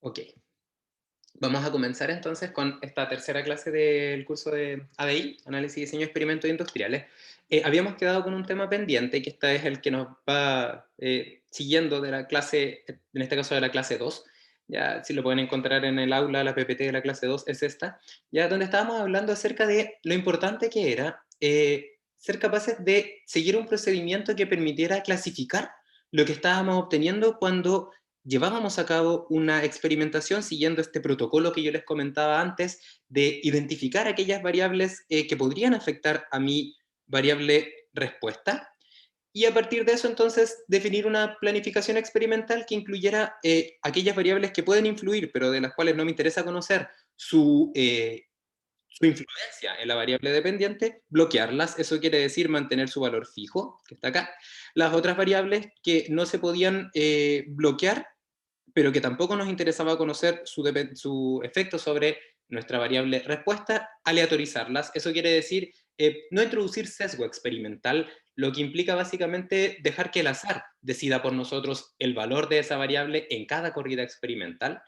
Ok, vamos a comenzar entonces con esta tercera clase del curso de ADI, Análisis y Diseño de Experimentos Industriales. Habíamos quedado con un tema pendiente, que esta es el que nos va siguiendo de la clase, en este caso de la clase 2. Ya si lo pueden encontrar en el aula, la PPT de la clase 2 es esta, ya donde estábamos hablando acerca de lo importante que era ser capaces de seguir un procedimiento que permitiera clasificar lo que estábamos obteniendo cuando llevábamos a cabo una experimentación siguiendo este protocolo que yo les comentaba antes de identificar aquellas variables que podrían afectar a mi variable respuesta y a partir de eso entonces definir una planificación experimental que incluyera aquellas variables que pueden influir pero de las cuales no me interesa conocer su influencia en la variable dependiente, bloquearlas, eso quiere decir mantener su valor fijo, que está acá. Las otras variables que no se podían bloquear, pero que tampoco nos interesaba conocer su efecto sobre nuestra variable respuesta, aleatorizarlas. Eso quiere decir no introducir sesgo experimental, lo que implica básicamente dejar que el azar decida por nosotros el valor de esa variable en cada corrida experimental.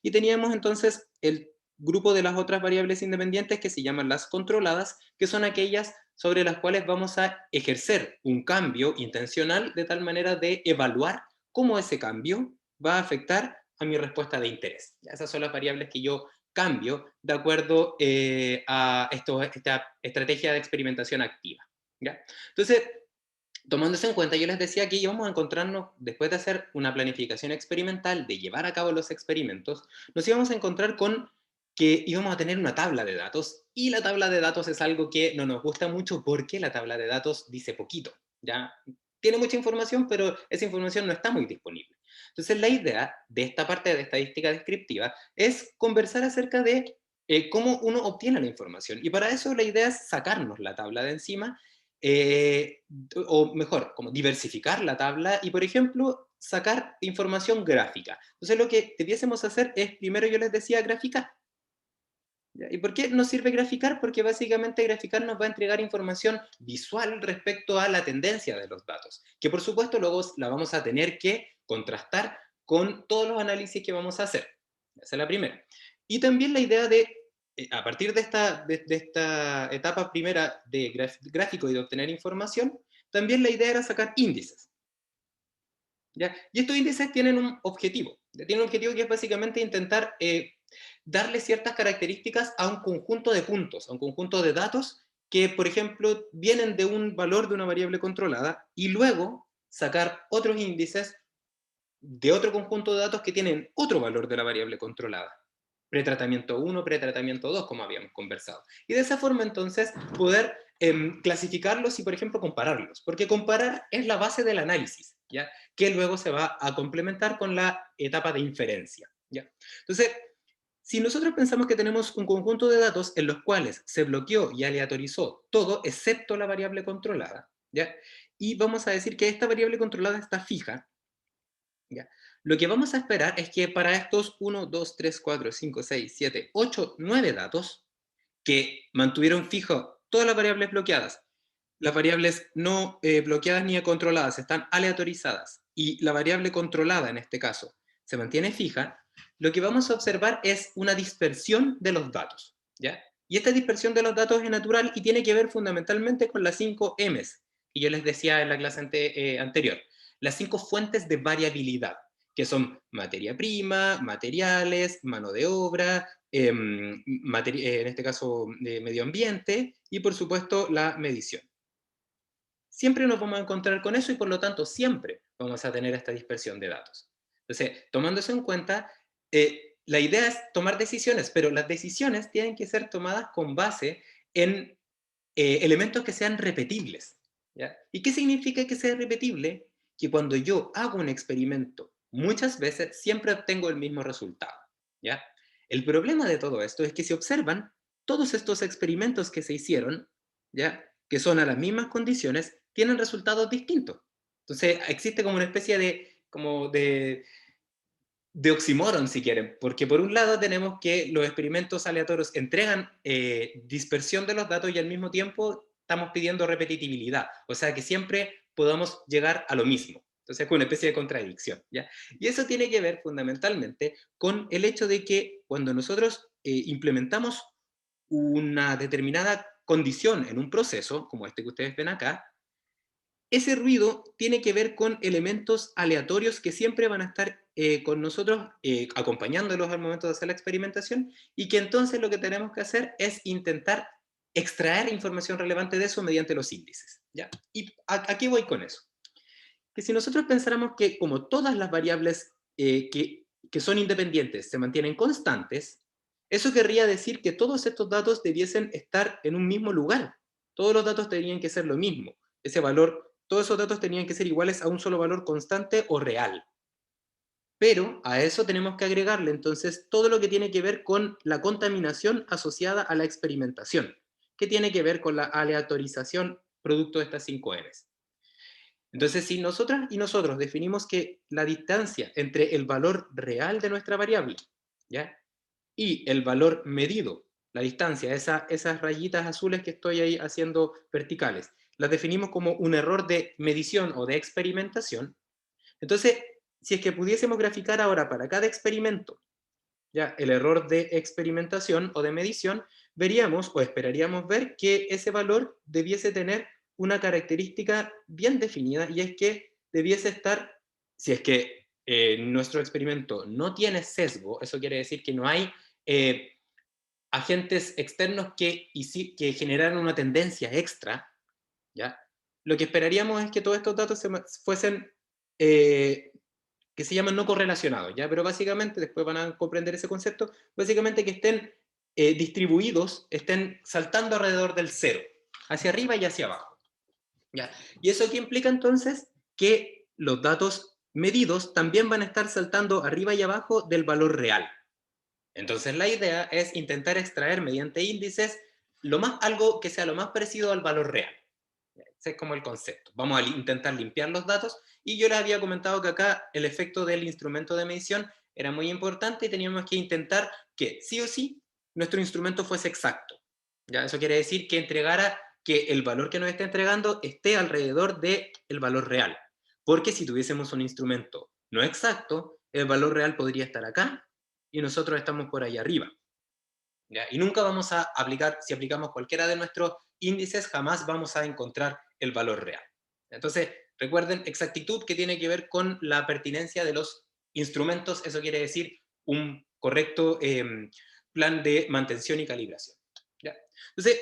Y teníamos entonces el grupo de las otras variables independientes que se llaman las controladas, que son aquellas sobre las cuales vamos a ejercer un cambio intencional de tal manera de evaluar cómo ese cambio va a afectar a mi respuesta de interés. Ya, esas son las variables que yo cambio de acuerdo a esta estrategia de experimentación activa. ¿Ya? Entonces, tomándose en cuenta, yo les decía que íbamos a encontrarnos, después de hacer una planificación experimental, de llevar a cabo los experimentos, nos íbamos a encontrar con que íbamos a tener una tabla de datos, y la tabla de datos es algo que no nos gusta mucho porque la tabla de datos dice poquito, ¿ya? Tiene mucha información, pero esa información no está muy disponible. Entonces, la idea de esta parte de estadística descriptiva es conversar acerca de cómo uno obtiene la información, y para eso la idea es sacarnos la tabla de encima eh, o mejor, como diversificar la tabla y, por ejemplo, sacar información gráfica. Entonces, lo que debiésemos hacer es, primero yo les decía, graficar. ¿Ya? ¿Y por qué nos sirve graficar? Porque básicamente graficar nos va a entregar información visual respecto a la tendencia de los datos, que por supuesto luego la vamos a tener que contrastar con todos los análisis que vamos a hacer. Esa es la primera. Y también la idea de, a partir de esta etapa primera de gráfico y de obtener información, también la idea era sacar índices. ¿Ya? Y estos índices tienen un objetivo. Tienen un objetivo que es básicamente intentar darle ciertas características a un conjunto de puntos, a un conjunto de datos que, por ejemplo, vienen de un valor de una variable controlada y luego sacar otros índices de otro conjunto de datos que tienen otro valor de la variable controlada. Pretratamiento 1, pretratamiento 2, como habíamos conversado. Y de esa forma, entonces, poder clasificarlos y, por ejemplo, compararlos. Porque comparar es la base del análisis, ¿ya? Que luego se va a complementar con la etapa de inferencia, ¿ya? Entonces, si nosotros pensamos que tenemos un conjunto de datos en los cuales se bloqueó y aleatorizó todo excepto la variable controlada, ¿ya? Y vamos a decir que esta variable controlada está fija, ¿ya? Lo que vamos a esperar es que para estos 1, 2, 3, 4, 5, 6, 7, 8, 9 datos que mantuvieron fijo todas las variables bloqueadas, las variables no bloqueadas ni controladas están aleatorizadas y la variable controlada en este caso se mantiene fija, lo que vamos a observar es una dispersión de los datos, ¿ya? Y esta dispersión de los datos es natural y tiene que ver fundamentalmente con las 5 M's que yo les decía en la clase anterior, las 5 fuentes de variabilidad, que son materia prima, materiales, mano de obra, en este caso de medio ambiente y por supuesto la medición. Siempre nos vamos a encontrar con eso y por lo tanto siempre vamos a tener esta dispersión de datos. Entonces, tomando eso en cuenta, la idea es tomar decisiones, pero las decisiones tienen que ser tomadas con base en elementos que sean repetibles. ¿Ya? ¿Y qué significa que sea repetible? Que cuando yo hago un experimento muchas veces siempre obtengo el mismo resultado. ¿Ya? El problema de todo esto es que si observan todos estos experimentos que se hicieron, ¿ya? Que son a las mismas condiciones, tienen resultados distintos. Entonces existe como una especie de oxímoron, si quieren, porque por un lado tenemos que los experimentos aleatorios entregan dispersión de los datos y al mismo tiempo estamos pidiendo repetitividad, o sea que siempre podamos llegar a lo mismo. Entonces es una especie de contradicción, ¿ya? Y eso tiene que ver fundamentalmente con el hecho de que cuando nosotros implementamos una determinada condición en un proceso, como este que ustedes ven acá, ese ruido tiene que ver con elementos aleatorios que siempre van a estar con nosotros, acompañándolos al momento de hacer la experimentación, y que entonces lo que tenemos que hacer es intentar extraer información relevante de eso mediante los índices, ¿ya? ¿Y a qué voy con eso? Que si nosotros pensáramos que como todas las variables que son independientes se mantienen constantes, eso querría decir que todos estos datos debiesen estar en un mismo lugar. Todos los datos tenían que ser lo mismo. Ese valor, todos esos datos tenían que ser iguales a un solo valor constante o real. Pero a eso tenemos que agregarle entonces todo lo que tiene que ver con la contaminación asociada a la experimentación, que tiene que ver con la aleatorización producto de estas 5 Rs. Entonces, si nosotras y nosotros definimos que la distancia entre el valor real de nuestra variable, ¿ya? Y el valor medido, la distancia, esas rayitas azules que estoy ahí haciendo verticales, las definimos como un error de medición o de experimentación. Entonces, si es que pudiésemos graficar ahora para cada experimento, ¿ya? El error de experimentación o de medición, veríamos o esperaríamos ver que ese valor debiese tener una característica bien definida, y es que debiese estar, si es que nuestro experimento no tiene sesgo, eso quiere decir que no hay eh, agentes externos que generaran una tendencia extra, ¿ya? Lo que esperaríamos es que todos estos datos fuesen eh, que se llaman no correlacionados, ¿ya? Pero básicamente, después van a comprender ese concepto, básicamente que estén distribuidos, estén saltando alrededor del cero, hacia arriba y hacia abajo, ¿ya? Y eso aquí implica entonces que los datos medidos también van a estar saltando arriba y abajo del valor real. Entonces la idea es intentar extraer mediante índices algo que sea lo más parecido al valor real. Ese es como el concepto. Vamos a intentar limpiar los datos, y yo les había comentado que acá el efecto del instrumento de medición era muy importante y teníamos que intentar que sí o sí nuestro instrumento fuese exacto. ¿Ya? Eso quiere decir que entregara, que el valor que nos está entregando esté alrededor del valor real. Porque si tuviésemos un instrumento no exacto, el valor real podría estar acá y nosotros estamos por ahí arriba. ¿Ya? Y nunca vamos a aplicar, si aplicamos cualquiera de nuestros índices, jamás vamos a encontrar el valor real. Entonces, recuerden, exactitud que tiene que ver con la pertinencia de los instrumentos, eso quiere decir un correcto plan de mantención y calibración. ¿Ya? Entonces,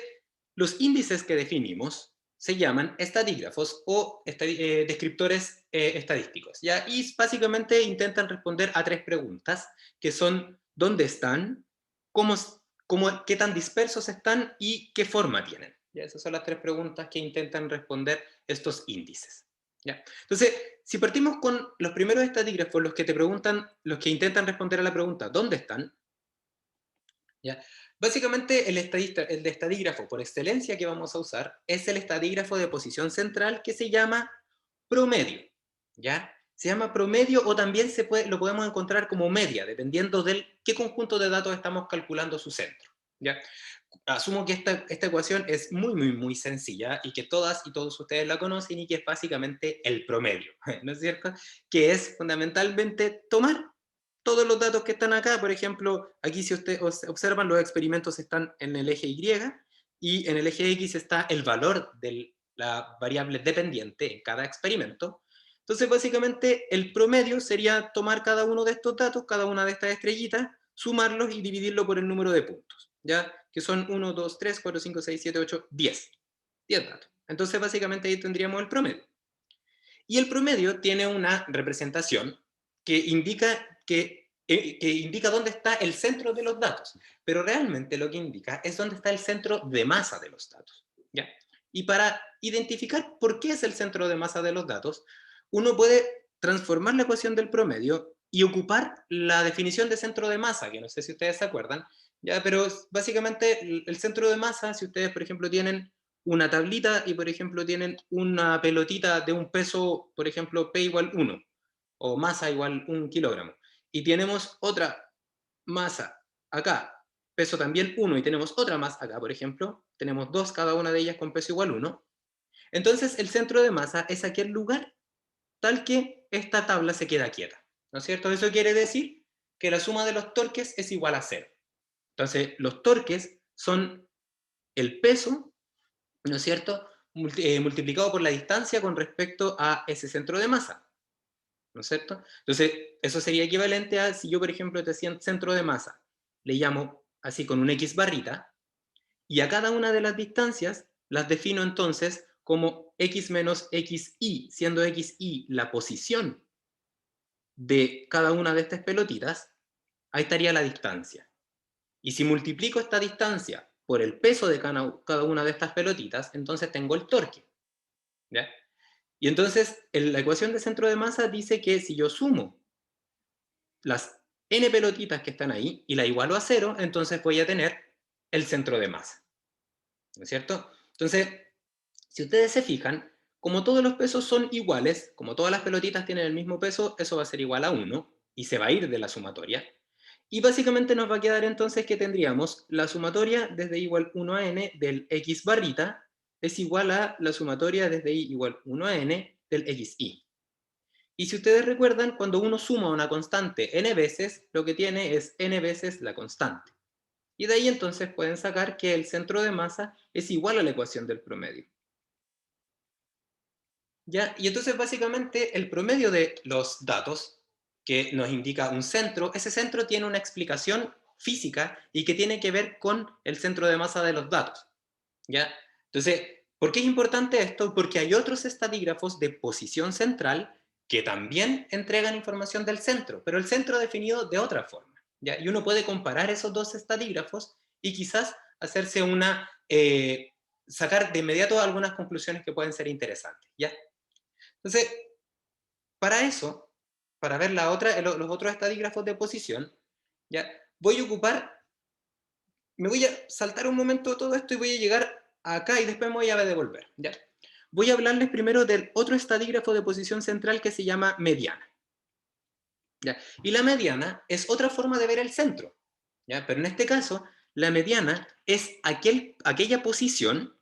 los índices que definimos se llaman estadígrafos o descriptores estadísticos, ¿ya? Y básicamente intentan responder a 3 preguntas, que son: ¿dónde están? ¿Cómo, qué tan dispersos están y qué forma tienen? ¿Ya? Esas son las 3 preguntas que intentan responder estos índices. ¿Ya? Entonces, si partimos con los primeros estadígrafos, los que te preguntan, los que intentan responder a la pregunta ¿dónde están? ¿Ya? Básicamente el de estadígrafo por excelencia que vamos a usar es el estadígrafo de posición central, que se llama promedio, ¿ya? Se llama promedio, o también lo podemos encontrar como media, dependiendo de qué conjunto de datos estamos calculando su centro, ¿ya? Asumo que esta ecuación es muy, muy, muy sencilla y que todas y todos ustedes la conocen, y que es básicamente el promedio, ¿no es cierto? Que es fundamentalmente tomar todos los datos que están acá. Por ejemplo, aquí si ustedes observan, los experimentos están en el eje Y, y en el eje X está el valor de la variable dependiente en cada experimento. Entonces, básicamente, el promedio sería tomar cada uno de estos datos, cada una de estas estrellitas, sumarlos y dividirlo por el número de puntos, ¿ya? Que son 1, 2, 3, 4, 5, 6, 7, 8, 10. 10 datos. Entonces, básicamente, ahí tendríamos el promedio. Y el promedio tiene una representación que indica dónde está el centro de los datos, pero realmente lo que indica es dónde está el centro de masa de los datos, ¿ya? Y para identificar por qué es el centro de masa de los datos, uno puede transformar la ecuación del promedio y ocupar la definición de centro de masa, que no sé si ustedes se acuerdan, ¿ya? Pero básicamente el centro de masa, si ustedes, por ejemplo, tienen una tablita y, por ejemplo, tienen una pelotita de un peso, por ejemplo, P igual 1, o masa igual 1 kilogramo, y tenemos otra masa acá, peso también 1, y tenemos otra más acá, por ejemplo, tenemos dos, cada una de ellas con peso igual 1, entonces el centro de masa es aquel lugar tal que esta tabla se queda quieta, ¿no es cierto? Eso quiere decir que la suma de los torques es igual a cero. Entonces, los torques son el peso, ¿no es cierto?, multiplicado por la distancia con respecto a ese centro de masa, ¿no es cierto? Entonces, eso sería equivalente a si yo, por ejemplo, te decía centro de masa, le llamo así con un X barrita, y a cada una de las distancias las defino entonces como X menos XY, siendo XY la posición de cada una de estas pelotitas, ahí estaría la distancia. Y si multiplico esta distancia por el peso de cada una de estas pelotitas, entonces tengo el torque, ¿ya? Y entonces la ecuación de centro de masa dice que si yo sumo las n pelotitas que están ahí y la igualo a cero, entonces voy a tener el centro de masa, ¿no es cierto? Entonces, si ustedes se fijan, como todos los pesos son iguales, como todas las pelotitas tienen el mismo peso, eso va a ser igual a 1 y se va a ir de la sumatoria. Y básicamente nos va a quedar entonces que tendríamos la sumatoria desde igual 1 a n del x barrita es igual a la sumatoria desde i igual 1 a n del xy. Y si ustedes recuerdan, cuando uno suma una constante n veces, lo que tiene es n veces la constante. Y de ahí entonces pueden sacar que el centro de masa es igual a la ecuación del promedio. ¿Ya? Y entonces básicamente el promedio de los datos que nos indica un centro, ese centro tiene una explicación física y que tiene que ver con el centro de masa de los datos. ¿Ya? Entonces, ¿por qué es importante esto? Porque hay otros estadígrafos de posición central que también entregan información del centro, pero el centro definido de otra forma. ¿Ya? Y uno puede comparar esos dos estadígrafos y quizás hacerse sacar de inmediato algunas conclusiones que pueden ser interesantes. ¿Ya? Entonces, para eso, para ver los otros estadígrafos de posición, ¿ya? Voy a ocupar, me voy a saltar un momento todo esto y voy a llegar acá y después me voy a devolver, ¿ya? Voy a hablarles primero del otro estadígrafo de posición central que se llama mediana, ¿ya? Y la mediana es otra forma de ver el centro, ¿ya? Pero en este caso, la mediana es aquella posición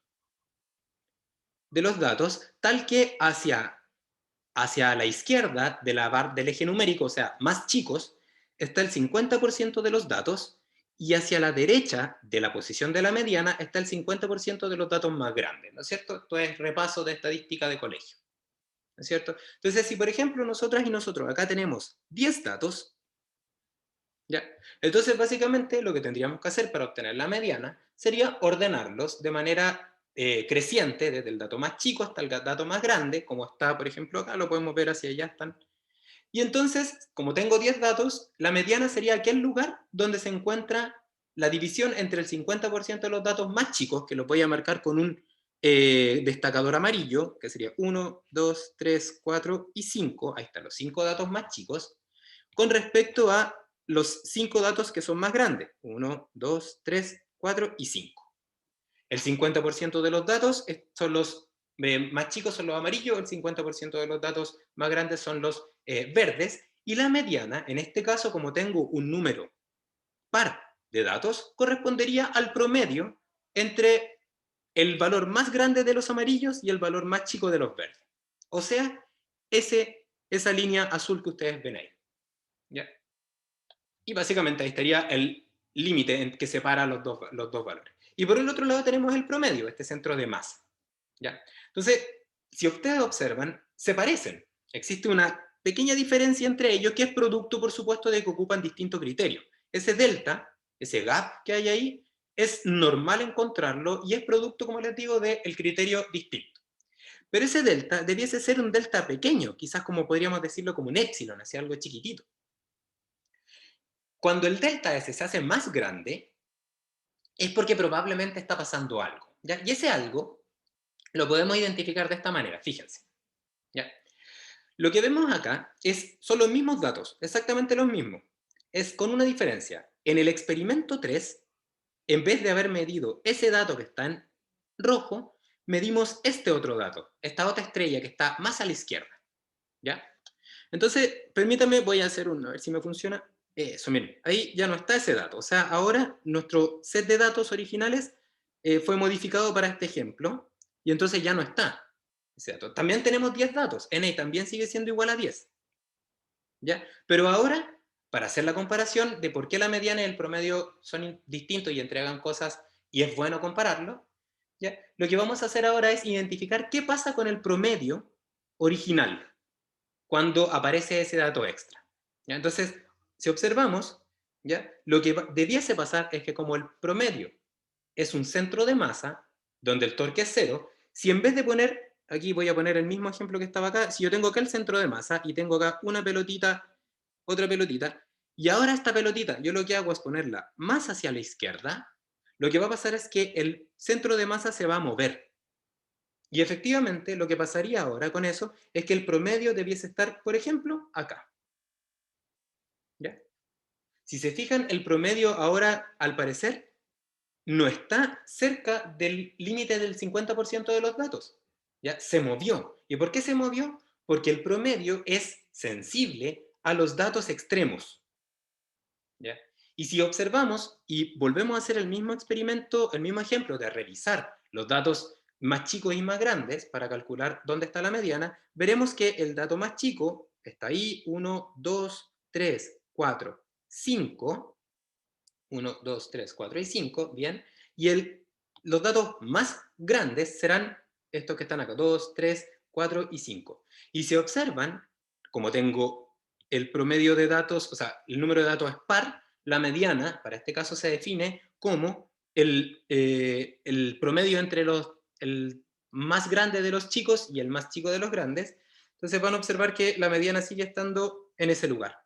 de los datos tal que hacia la izquierda del eje numérico, o sea, más chicos, está el 50% de los datos y hacia la derecha de la posición de la mediana está el 50% de los datos más grandes, ¿no es cierto? Esto es repaso de estadística de colegio, ¿no es cierto? Entonces, si por ejemplo nosotras y nosotros acá tenemos 10 datos, ¿ya? Entonces, básicamente, lo que tendríamos que hacer para obtener la mediana sería ordenarlos de manera creciente, desde el dato más chico hasta el dato más grande, como está, por ejemplo, acá, lo podemos ver hacia allá, están. Y entonces, como tengo 10 datos, la mediana sería aquel lugar donde se encuentra la división entre el 50% de los datos más chicos, que lo voy a marcar con un destacador amarillo, que sería 1, 2, 3, 4 y 5, ahí están los 5 datos más chicos, con respecto a los 5 datos que son más grandes, 1, 2, 3, 4 y 5. El 50% de los datos son los más chicos, son los amarillos, el 50% de los datos más grandes son los verdes, y la mediana, en este caso, como tengo un número par de datos, correspondería al promedio entre el valor más grande de los amarillos y el valor más chico de los verdes. O sea, esa línea azul que ustedes ven ahí. ¿Ya? Y básicamente ahí estaría el límite que separa los dos valores. Y por el otro lado tenemos el promedio, este centro de masa. ¿Ya? Entonces, si ustedes observan, se parecen. Existe una pequeña diferencia entre ellos que es producto, por supuesto, de que ocupan distintos criterios. Ese delta, ese gap que hay ahí, es normal encontrarlo y es producto, como les digo, del criterio distinto. Pero ese delta debiese ser un delta pequeño, quizás como podríamos decirlo como un épsilon, así algo chiquitito. Cuando el delta S se hace más grande, es porque probablemente está pasando algo, ¿ya? Y ese algo lo podemos identificar de esta manera, fíjense, ¿ya? Lo que vemos acá son los mismos datos, exactamente los mismos. Es con una diferencia. En el experimento 3, en vez de haber medido ese dato que está en rojo, medimos este otro dato, esta otra estrella que está más a la izquierda, ¿ya? Entonces, permítame, voy a hacer a ver si me funciona. Eso, miren, ahí ya no está ese dato. O sea, ahora nuestro set de datos originales fue modificado para este ejemplo y entonces ya no está. ese dato. También tenemos 10 datos, n también sigue siendo igual a 10. ¿Ya? Pero ahora, para hacer la comparación de por qué la mediana y el promedio son distintos y entregan cosas y es bueno compararlo, ¿ya? Lo que vamos a hacer ahora es identificar qué pasa con el promedio original cuando aparece ese dato extra. ¿Ya? Entonces, si observamos, ¿ya? Lo que debiese pasar es que como el promedio es un centro de masa, donde el torque es cero, si en vez de poner, aquí voy a poner el mismo ejemplo que estaba acá, si yo tengo acá el centro de masa y tengo acá una pelotita, otra pelotita, y ahora esta pelotita yo lo que hago es ponerla más hacia la izquierda, lo que va a pasar es que el centro de masa se va a mover. Y efectivamente lo que pasaría ahora con eso es que el promedio debiese estar, por ejemplo, acá. ¿Ya? Si se fijan, el promedio ahora, al parecer, no está cerca del límite del 50% de los datos. ¿Ya? Se movió. ¿Y por qué se movió? Porque el promedio es sensible a los datos extremos. ¿Ya? Y si observamos y volvemos a hacer el mismo experimento, el mismo ejemplo de revisar los datos más chicos y más grandes para calcular dónde está la mediana, veremos que el dato más chico está ahí, 1, 2, 3, 4, 5, 1, 2, 3, 4 y 5, bien, y los datos más grandes serán estos que están acá, 2, 3, 4 y 5. Y si observan, como tengo el promedio de datos, o sea, el número de datos es par, la mediana, para este caso, se define como el promedio entre el más grande de los chicos y el más chico de los grandes. Entonces van a observar que la mediana sigue estando en ese lugar.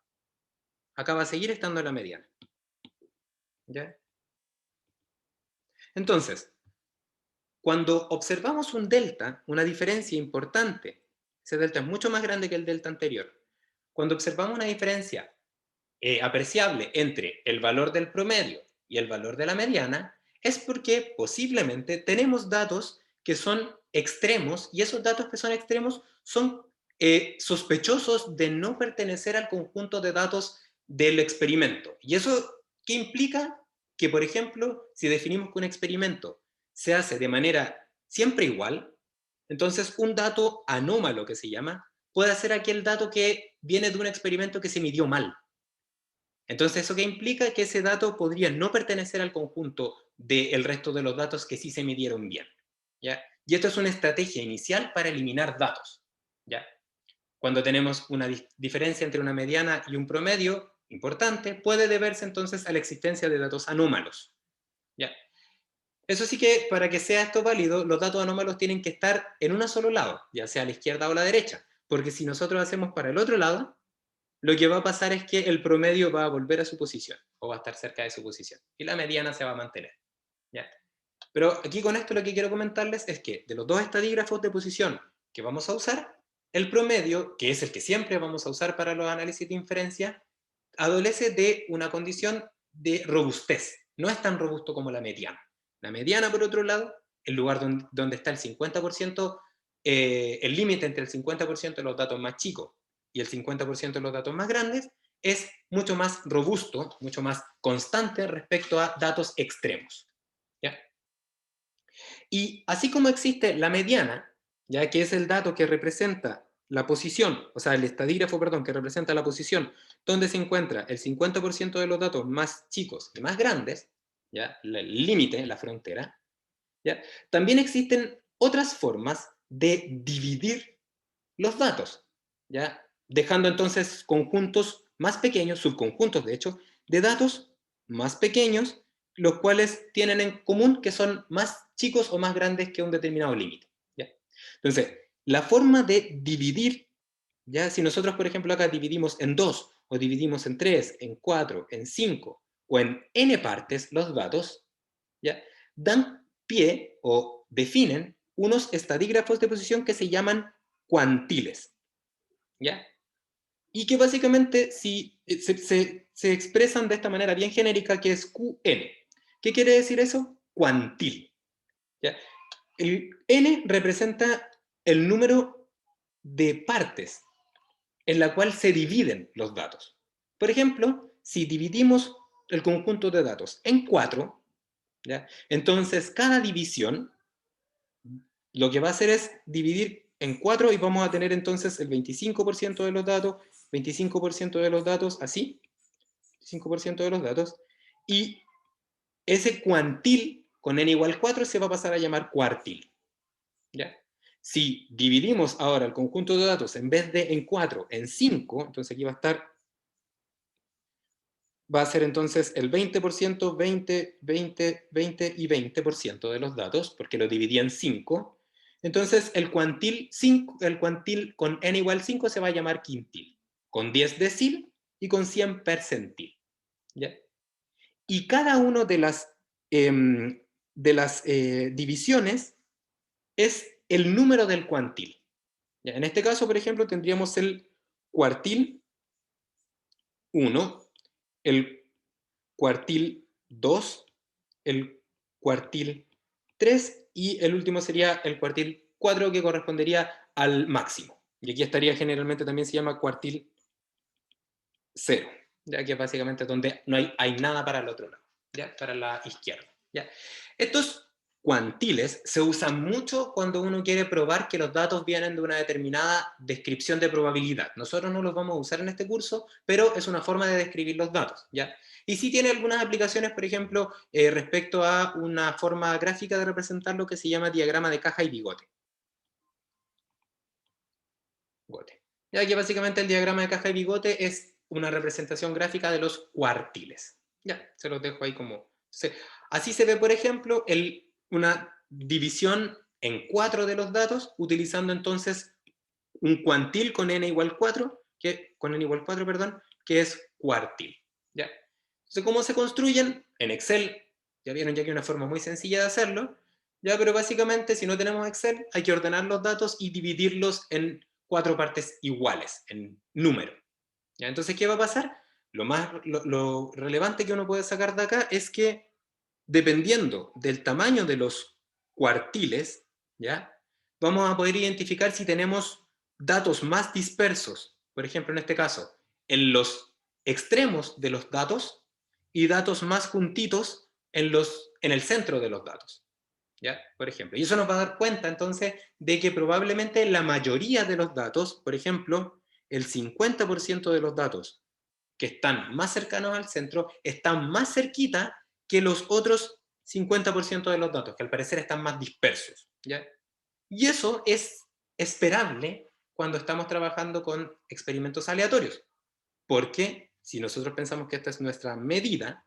Acá va a seguir estando en la mediana. ¿Ya? Entonces, cuando observamos un delta, una diferencia importante, ese delta es mucho más grande que el delta anterior. Cuando observamos una diferencia apreciable entre el valor del promedio y el valor de la mediana, es porque posiblemente tenemos datos que son extremos, y esos datos que son extremos son sospechosos de no pertenecer al conjunto de datos del experimento. ¿Y eso qué implica? Que, por ejemplo, si definimos que un experimento se hace de manera siempre igual, entonces un dato anómalo, que se llama, puede ser aquel dato que viene de un experimento que se midió mal. Entonces, ¿eso qué implica? Que ese dato podría no pertenecer al conjunto del resto de los datos que sí se midieron bien. ¿Ya? Y esto es una estrategia inicial para eliminar datos. ¿Ya? Cuando tenemos una diferencia entre una mediana y un promedio importante, puede deberse entonces a la existencia de datos anómalos. ¿Ya? Eso sí que, para que sea esto válido, los datos anómalos tienen que estar en un solo lado, ya sea a la izquierda o a la derecha, porque si nosotros hacemos para el otro lado, lo que va a pasar es que el promedio va a volver a su posición, o va a estar cerca de su posición, y la mediana se va a mantener. ¿Ya? Pero aquí con esto lo que quiero comentarles es que de los dos estadígrafos de posición que vamos a usar, el promedio, que es el que siempre vamos a usar para los análisis de inferencia, adolece de una condición de robustez. No es tan robusto como la mediana. La mediana, por otro lado, el lugar donde está el 50%, el límite entre el 50% de los datos más chicos y el 50% de los datos más grandes, es mucho más robusto, mucho más constante respecto a datos extremos. ¿Ya? Y así como existe la mediana, ya que es el dato que representa la posición, o sea, el estadígrafo, perdón, que representa la posición donde se encuentra el 50% de los datos más chicos y más grandes, ¿ya? El límite, la frontera, ¿ya? También existen otras formas de dividir los datos, ¿ya? Dejando entonces conjuntos más pequeños, subconjuntos de hecho, de datos más pequeños, los cuales tienen en común que son más chicos o más grandes que un determinado límite. ¿Ya? Entonces, la forma de dividir, ¿ya? Si nosotros, por ejemplo, acá dividimos en 2, o dividimos en 3, en 4, en 5, o en n partes los datos, ¿ya? Dan pie o definen unos estadígrafos de posición que se llaman cuantiles. ¿Ya? Y que básicamente se expresan de esta manera bien genérica, que es QN. ¿Qué quiere decir eso? Cuantil. ¿Ya? El N representa el número de partes en la cual se dividen los datos. Por ejemplo, si dividimos el conjunto de datos en 4, ¿ya? Entonces cada división lo que va a hacer es dividir en 4 y vamos a tener entonces el 25% de los datos, 25% de los datos, así, 5% de los datos, y ese cuantil con n igual 4 se va a pasar a llamar cuartil. ¿Ya? Si dividimos ahora el conjunto de datos en vez de en 4, en 5, entonces aquí va a ser entonces el 20%, 20, 20, 20 y 20% de los datos, porque lo dividí en 5. Entonces el cuantil con n igual 5 se va a llamar quintil, con 10 decil y con 100 percentil. ¿Ya? Y cada una de las divisiones es el número del cuantil. ¿Ya? En este caso, por ejemplo, tendríamos el cuartil 1, el cuartil 2, el cuartil 3 y el último sería el cuartil 4, que correspondería al máximo. Y aquí estaría generalmente también se llama cuartil 0, ya que básicamente donde no hay nada para el otro lado, ¿ya? Para la izquierda. ¿Ya? Estos cuantiles se usan mucho cuando uno quiere probar que los datos vienen de una determinada descripción de probabilidad. Nosotros no los vamos a usar en este curso, pero es una forma de describir los datos, ¿ya? Y sí tiene algunas aplicaciones, por ejemplo, respecto a una forma gráfica de representar lo que se llama diagrama de caja y bigote. Ya que básicamente el diagrama de caja y bigote es una representación gráfica de los cuartiles. Ya, se los dejo ahí como... Así se ve, por ejemplo, una división en 4 de los datos, utilizando entonces un cuantil con n igual 4, que es cuartil. ¿Ya? Entonces, ¿cómo se construyen? En Excel, ya vieron ya que hay una forma muy sencilla de hacerlo, ya, pero básicamente si no tenemos Excel, hay que ordenar los datos y dividirlos en 4 partes iguales, en número. ¿Ya? Entonces, ¿qué va a pasar? Lo relevante que uno puede sacar de acá es que, dependiendo del tamaño de los cuartiles, ¿ya? Vamos a poder identificar si tenemos datos más dispersos, por ejemplo, en este caso, en los extremos de los datos y datos más juntitos en el centro de los datos. ¿Ya? Por ejemplo. Y eso nos va a dar cuenta entonces de que probablemente la mayoría de los datos, por ejemplo, el 50% de los datos que están más cercanos al centro, están más cerquita que los otros 50% de los datos, que al parecer están más dispersos. ¿Ya? Y eso es esperable cuando estamos trabajando con experimentos aleatorios, porque si nosotros pensamos que esta es nuestra medida,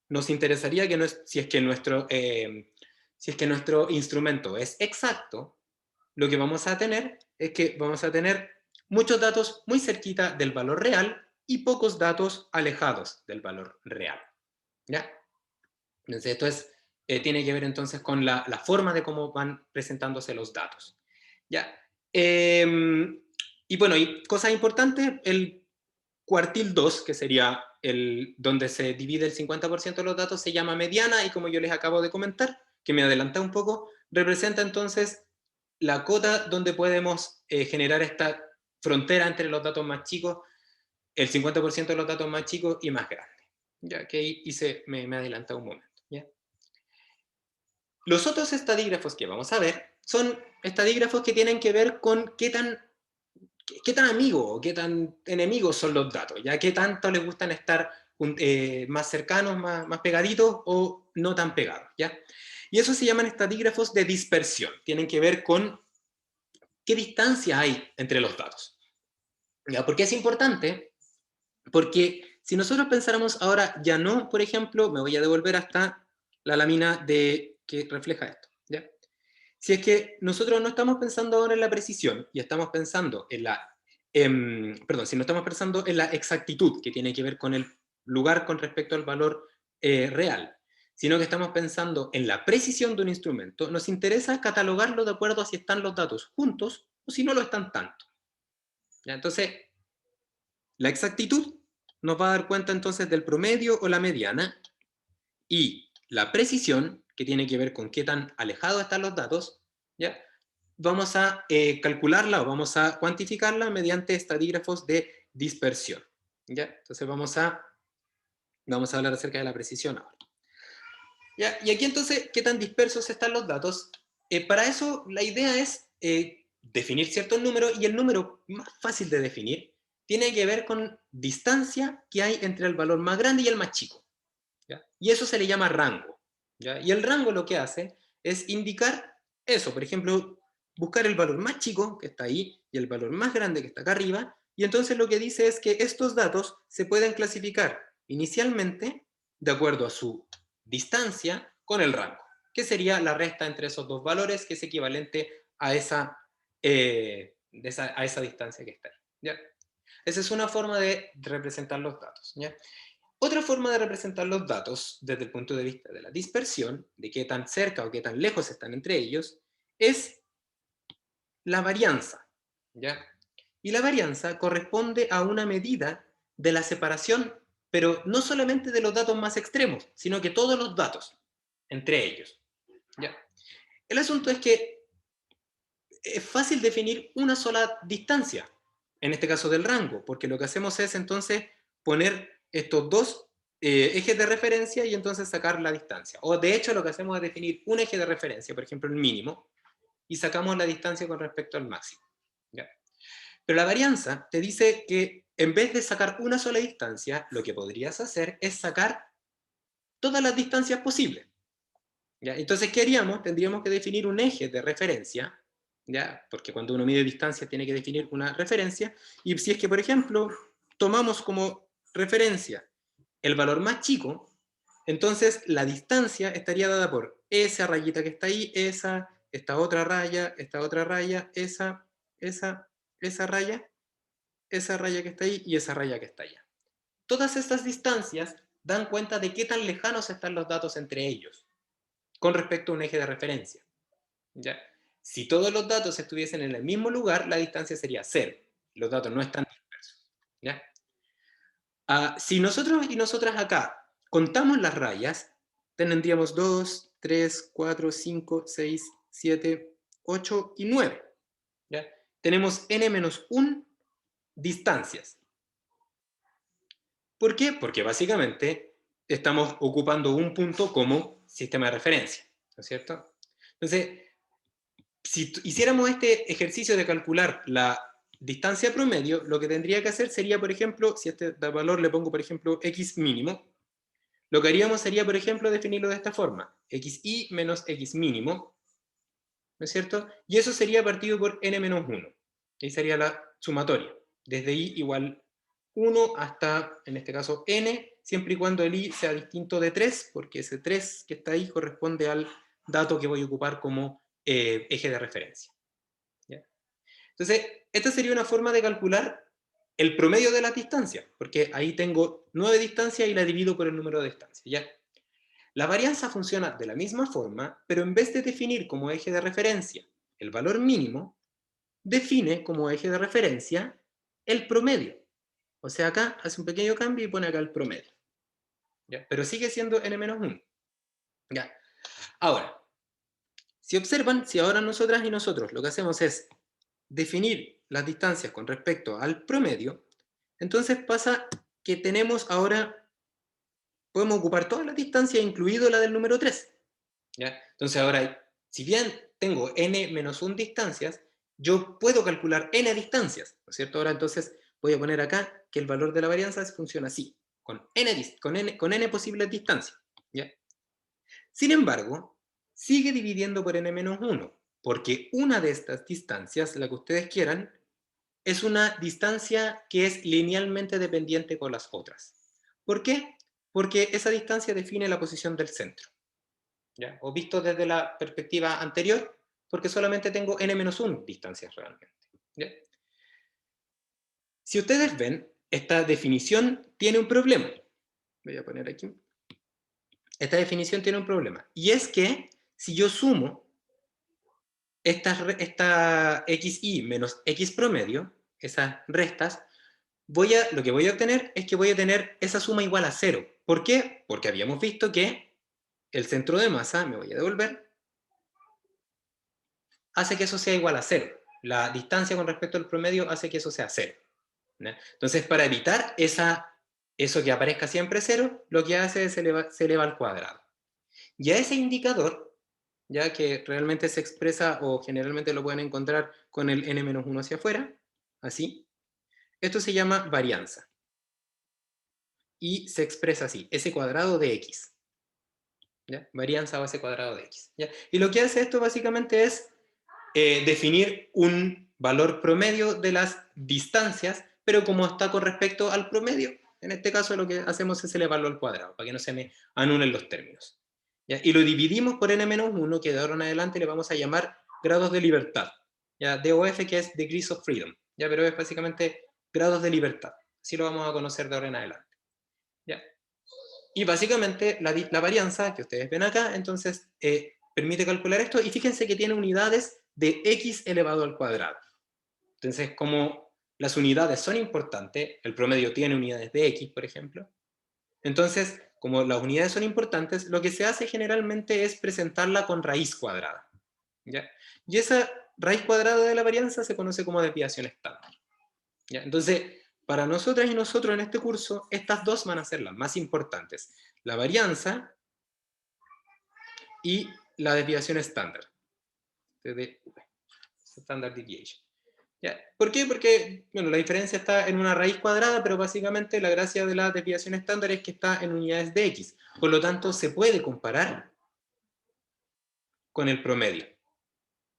nos interesaría que si es que nuestro instrumento es exacto, lo que vamos a tener es que vamos a tener muchos datos muy cerquita del valor real y pocos datos alejados del valor real. ¿Ya? Entonces esto tiene que ver entonces con la forma de cómo van presentándose los datos. ¿Ya? Y bueno, y cosas importantes, el cuartil 2, que sería donde se divide el 50% de los datos, se llama mediana, y como yo les acabo de comentar, que me adelanté un poco, representa entonces la cota donde podemos generar esta frontera entre los datos más chicos, el 50% de los datos más chicos y más grandes. Ya que ahí me adelanté un momento. ¿Ya? Los otros estadígrafos que vamos a ver son estadígrafos que tienen que ver con qué tan amigos o qué tan enemigos son los datos, ya qué tanto les gustan estar más cercanos, más pegaditos o no tan pegados. ¿Ya? Y eso se llaman estadígrafos de dispersión. Tienen que ver con qué distancia hay entre los datos. ¿Ya? ¿Por qué es importante? Porque si nosotros pensáramos ahora, ya no, por ejemplo, me voy a devolver hasta la lámina que refleja esto. ¿Ya? Si es que nosotros no estamos pensando ahora en la precisión y estamos pensando si no estamos pensando en la exactitud, que tiene que ver con el lugar con respecto al valor real, sino que estamos pensando en la precisión de un instrumento, nos interesa catalogarlo de acuerdo a si están los datos juntos o si no lo están tanto. ¿Ya? Entonces, la exactitud nos va a dar cuenta entonces del promedio o la mediana, y la precisión, que tiene que ver con qué tan alejados están los datos, ¿ya? Vamos a calcularla o vamos a cuantificarla mediante estadígrafos de dispersión. ¿Ya? Entonces vamos a hablar acerca de la precisión ahora. ¿Ya? Y aquí entonces, ¿qué tan dispersos están los datos? Para eso la idea es definir ciertos números, y el número más fácil de definir tiene que ver con distancia que hay entre el valor más grande y el más chico, ¿ya? Y eso se le llama rango, ¿ya? Y el rango lo que hace es indicar eso, por ejemplo, buscar el valor más chico, que está ahí, y el valor más grande, que está acá arriba, y entonces lo que dice es que estos datos se pueden clasificar inicialmente de acuerdo a su distancia con el rango, que sería la resta entre esos dos valores, que es equivalente a esa distancia que está ahí, ¿ya? Esa es una forma de representar los datos, ¿ya? Otra forma de representar los datos desde el punto de vista de la dispersión, de qué tan cerca o qué tan lejos están entre ellos, es la varianza, ¿ya? Y la varianza corresponde a una medida de la separación, pero no solamente de los datos más extremos, sino que todos los datos entre ellos, ¿ya? El asunto es que es fácil definir una sola distancia, en este caso del rango, porque lo que hacemos es entonces poner estos dos ejes de referencia y entonces sacar la distancia. O de hecho lo que hacemos es definir un eje de referencia, por ejemplo el mínimo, y sacamos la distancia con respecto al máximo, ¿ya? Pero la varianza te dice que en vez de sacar una sola distancia, lo que podrías hacer es sacar todas las distancias posibles, ¿ya? Entonces, ¿qué haríamos? Tendríamos que definir un eje de referencia, ¿ya? Porque cuando uno mide distancia tiene que definir una referencia, y si es que, por ejemplo, tomamos como referencia el valor más chico, entonces la distancia estaría dada por esa rayita que está ahí, esta otra raya, esa raya, esa raya que está ahí y esa raya que está allá. Todas estas distancias dan cuenta de qué tan lejanos están los datos entre ellos con respecto a un eje de referencia, ¿ya? Si todos los datos estuviesen en el mismo lugar, la distancia sería 0. Los datos no están dispersos, ¿ya? Si nosotros y nosotras acá contamos las rayas, tendríamos 2, 3, 4, 5, 6, 7, 8 y 9, ¿ya? Tenemos n-1 distancias. ¿Por qué? Porque básicamente estamos ocupando un punto como sistema de referencia, ¿no es cierto? Entonces, si hiciéramos este ejercicio de calcular la distancia promedio, lo que tendría que hacer sería, por ejemplo, si a este valor le pongo, por ejemplo, x mínimo, lo que haríamos sería, por ejemplo, definirlo de esta forma: xi menos x mínimo, ¿no es cierto? Y eso sería partido por n-1. Ahí sería la sumatoria, desde i igual 1 hasta, en este caso, n, siempre y cuando el i sea distinto de 3, porque ese 3 que está ahí corresponde al dato que voy a ocupar como eje de referencia, ¿ya? Entonces, esta sería una forma de calcular el promedio de las distancias, porque ahí tengo 9 distancias y la divido por el número de distancias, ¿ya? La varianza funciona de la misma forma, pero en vez de definir como eje de referencia el valor mínimo, define como eje de referencia el promedio. O sea, acá hace un pequeño cambio y pone acá el promedio, ¿ya? Pero sigue siendo n-1, ¿ya? Ahora, si observan, si ahora nosotras y nosotros lo que hacemos es definir las distancias con respecto al promedio, entonces pasa que tenemos ahora, podemos ocupar todas las distancias, incluido la del número 3, ¿ya? Entonces ahora, si bien tengo n-1 distancias, yo puedo calcular n distancias, ¿no es cierto? Ahora entonces voy a poner acá que el valor de la varianza funciona así, con n posibles distancias, ¿ya? Sin embargo, sigue dividiendo por n-1, porque una de estas distancias, la que ustedes quieran, es una distancia que es linealmente dependiente con las otras. ¿Por qué? Porque esa distancia define la posición del centro, ¿ya? O visto desde la perspectiva anterior, porque solamente tengo n-1 distancias realmente, ¿ya? Si ustedes ven, esta definición tiene un problema. Voy a poner aquí. Esta definición tiene un problema. Y es que si yo sumo esta xi menos x promedio, esas restas, lo que voy a obtener es que voy a tener esa suma igual a 0. ¿Por qué? Porque habíamos visto que el centro de masa, me voy a devolver, hace que eso sea igual a 0. La distancia con respecto al promedio hace que eso sea 0, ¿no? Entonces, para evitar eso que aparezca siempre 0, lo que hace es se eleva al cuadrado. Y a ese indicador, ya que realmente se expresa, o generalmente lo pueden encontrar con el n-1 hacia afuera, así. Esto se llama varianza. Y se expresa así, s cuadrado de x. ¿Ya? Varianza base cuadrado de x. ¿Ya? Y lo que hace esto básicamente es definir un valor promedio de las distancias, pero como está con respecto al promedio, en este caso lo que hacemos es elevarlo al cuadrado, para que no se me anulen los términos. ¿Ya? Y lo dividimos por n-1, que de ahora en adelante le vamos a llamar grados de libertad. ¿Ya? DOF, que es Degrees of Freedom, ¿ya? Pero es básicamente grados de libertad. Así lo vamos a conocer de ahora en adelante. ¿Ya? Y básicamente la varianza que ustedes ven acá, entonces, permite calcular esto, y fíjense que tiene unidades de x elevado al cuadrado. Entonces, como las unidades son importantes, el promedio tiene unidades de x, por ejemplo, entonces, como las unidades son importantes, lo que se hace generalmente es presentarla con raíz cuadrada. ¿Ya? Y esa raíz cuadrada de la varianza se conoce como desviación estándar. ¿Ya? Entonces, para nosotras y nosotros en este curso, estas dos van a ser las más importantes. La varianza y la desviación estándar. Standard deviation. ¿Ya? ¿Por qué? Porque bueno, la diferencia está en una raíz cuadrada, pero básicamente la gracia de la desviación estándar es que está en unidades de x. Por lo tanto, se puede comparar con el promedio.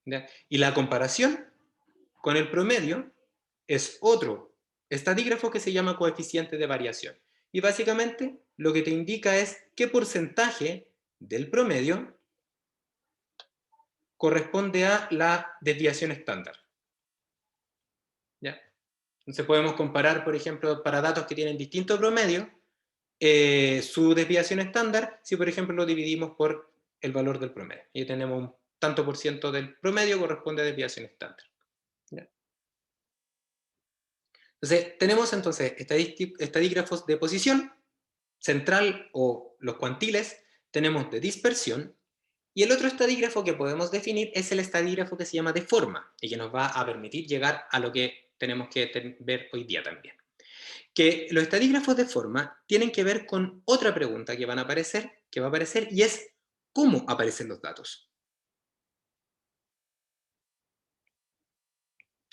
¿Ya? Y la comparación con el promedio es otro estadígrafo que se llama coeficiente de variación. Y básicamente lo que te indica es qué porcentaje del promedio corresponde a la desviación estándar. ¿Ya? Entonces podemos comparar, por ejemplo, para datos que tienen distinto promedio, su desviación estándar, si por ejemplo lo dividimos por el valor del promedio. Y tenemos un tanto por ciento del promedio corresponde a desviación estándar. ¿Ya? Entonces, tenemos entonces estadígrafos de posición central o los cuantiles, tenemos de dispersión, y el otro estadígrafo que podemos definir es el estadígrafo que se llama de forma, y que nos va a permitir llegar a lo que tenemos que ver hoy día también. Que los estadígrafos de forma tienen que ver con otra pregunta que va a aparecer, y es ¿cómo aparecen los datos?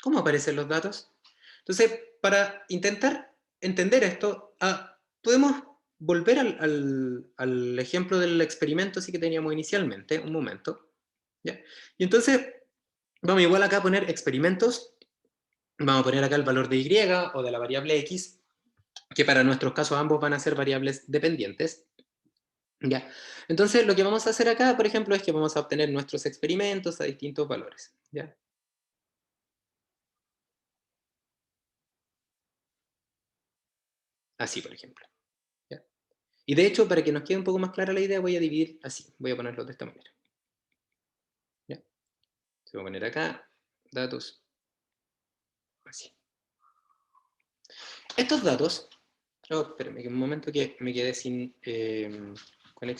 ¿Cómo aparecen los datos? Entonces, para intentar entender esto, podemos volver al ejemplo del experimento así que teníamos inicialmente, un momento. ¿Ya? Y entonces, vamos igual acá a poner experimentos, vamos a poner acá el valor de y o de la variable x, que para nuestros casos ambos van a ser variables dependientes. ¿Ya? Entonces, lo que vamos a hacer acá, por ejemplo, es que vamos a obtener nuestros experimentos a distintos valores. ¿Ya? Así, por ejemplo. ¿Ya? Y de hecho, para que nos quede un poco más clara la idea, voy a dividir así. Voy a ponerlo de esta manera. ¿Ya? Se voy a poner acá, datos, así. Estos datos, espérame, que un momento que me quedé sin